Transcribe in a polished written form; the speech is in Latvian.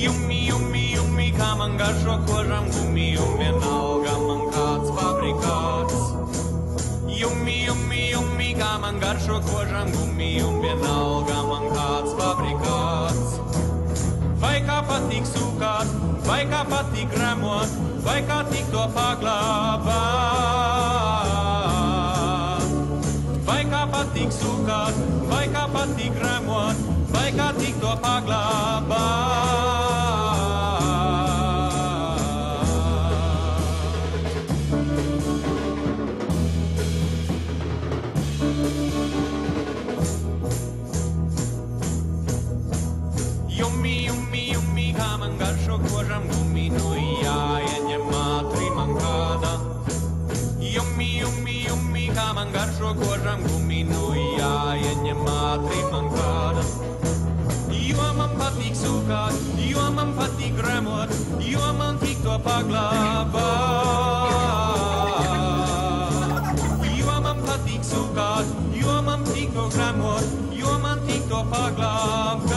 Jummi, kā man garšo kožam gumi, un vienalga man kāds fabrikāts. Jummi, kā man garšo kožam gumi, un vienalga man kāds fabrikāts. Vai kā patīk sūkāt, vai kā patīk remot, vai kā tik to paglābāt. Vai kā patīk sūkāt, vai kā patīk remot, vai kā tik to paglābāt. Jummi, kā man garšo kožam gumi, nu jāieņem ātri man kāda. Jummi, kā man garšo kožam gumi, nu jāieņem ātri man kāda. Jo man patīk sūkāt, jo man patīk remot, jo man tik to paglābāt. Jo man patīk sūkāt, jo man tik to remot, jo man tik to paglābāt.